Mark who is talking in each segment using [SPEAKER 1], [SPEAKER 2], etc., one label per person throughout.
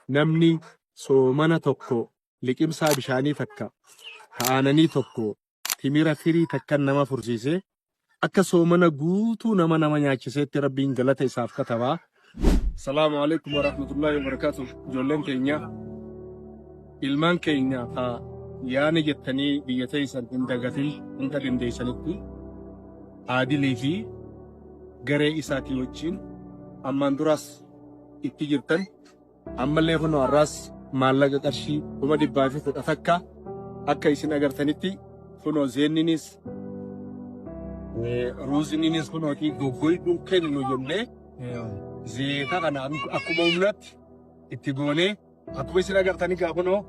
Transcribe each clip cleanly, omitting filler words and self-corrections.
[SPEAKER 1] namni soomana tokko liqimsaa bishaanii takka aananii tokko timira firii takkan nama fursiisee akka soomana guutuu nama nyaachiseetti rabbiin galata isaaf katabaa. Salaamu alaykum warahmatullahi wabarakatuh. Ijoolleen keenya ilmaan keenya yaani jettanii biyya teessan hin dagatin hunda dandeessanitti aadilii fi garee isaatii wajjin ammaan duras itti jirtan ammallee kunoo har'aas maallaqa qarshii 100 takka akka isin agartanitti kunoo zeenninis ruuzininis kunooti goggoyduu kennu jennee zeeta kana akkuma humnatti itti goonee akkuma isin agartanii gaa kunoo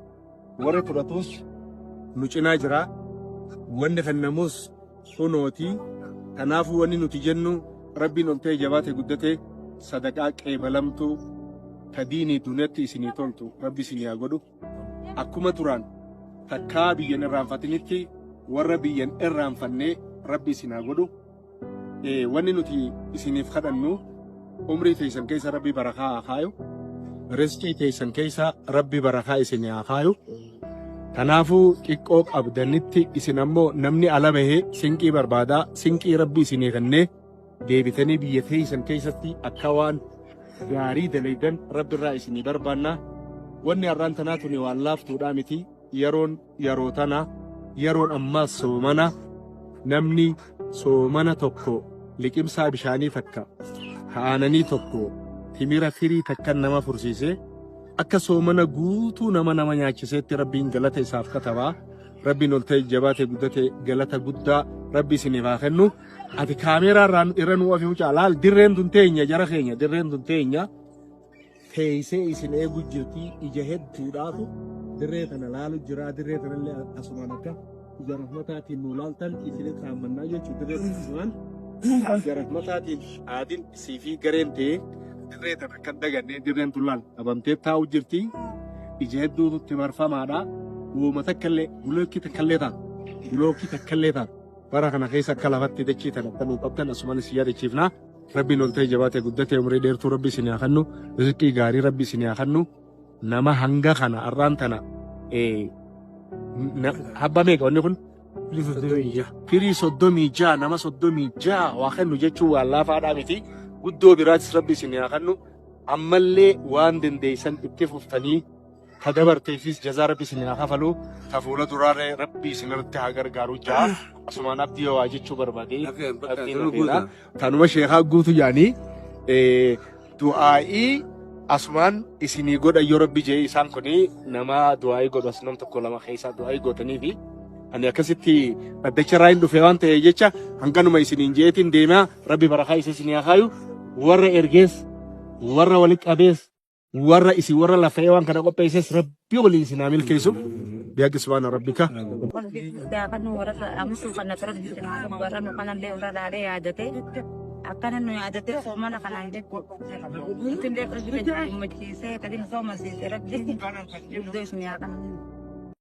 [SPEAKER 1] warra fudhatus nu cinaa jira wanni kennamus kunooti. Kanaafuu wanni nuti jennu rabbiin ol ta'e jabaate guddate sadaqaa qeebalamtu kadiinii dunetti isinii toltu rabbi isinii haa godhu. Akkuma turaan takkaa biyyan irraanfatinitti warra biyyan irraanfannee rabbi isin haa godhu. Wanni nuti isiniif kadhannu umrii teessan keessa rabbi barakaa haa kaayu. Rizqii teessan keessa rabbi barakaa isinii haa kaayu. Kanaafuu xiqqoo qabdanitti isin ammoo namni ala bahee sinqii barbaadaa sinqii rabbi isinii kennee deebitanii biyya teessan keessatti akka waan gaarii dalaydan rabbi irraa isinii barbaanna. Wanni har'aan tanaa tuni waan laaftuudhaa miti. Yeroo tana yeroon ammaas soomana namni soomana tokko liqimsaa bishaanii takka aananii tokko timira firii takkan nama fursiisee akka soomana guutuu nama nyaachiseetti rabbiin galata isaaf katabaa. Rabbiin ol ta'e jabaate guddate galata guddaa rabbi isiniif haa kennu. Ati kaameeraa irra nu ofi mucaa laal dirreen tun teenya jara keenya dirreen tun teenya teessee isin eegu jirti ija hedduudhaatu dirree tana laalu jira. Dirree tanallee asumaan akka ija rahmataatiin nu laaltan isinitti haamannaa jechuudha. Dirree asumaan ija rahmataatiin aadin isii fi gareen ta'ee dirree tana kan dagannee dirreen tun laal qabamtee taa'u jirti. Ija hedduutu marfamaadha. Uuma takkallee bulookii takkallee ta'a. Bara kana keessa akka lafatti dachii tana kan nu qabdan asumaan isin yaadachiifna. Rabbiin ol ta'e jabaate guddate umrii dheertuu rabbi isin haa kennu. Rizqii gaarii rabbi isin haa kennu. Nama hanga kana har'aan tana habba meeqa wanni kun? Firii 36 nama 36 waa kennu jechuun waan laafaadhaa miti. Guddoo biraatis rabbi isin haa kennu. Ammallee waan dandeessan itti fuftanii kadabarteefis jazaa rabbi isin haa kafalu. Tafuula duraaree rabbi isin irratti haa gargaaru jaa. Asumaan abdii waa jechuu barbaade. Kanuma sheekaa guutu yaanii du'aa'ii asumaan isinii godha yoo rabbi jee isaan kuni nama du'aa'ii godhu as nam tokko lama keessaa du'aa'ii gootanii fi ani akkasitti addacha irraa hin dhufe waan ta'e jecha hanganuma isiniin jeetiin deemaa rabbi barakaa isa isinii haa kaayu. Warra ergees warra walitti qabees warra isin warra lafee waan kana qopheesses rabbi waliin isin haa milkeessu. Biaqi subhaana rabbika.
[SPEAKER 2] Akkana nu yaadate soomana kanaan jechuudha. Itti illee qabdi machiisee kadin sooma siisee rabbi iddoo isin yaaqan.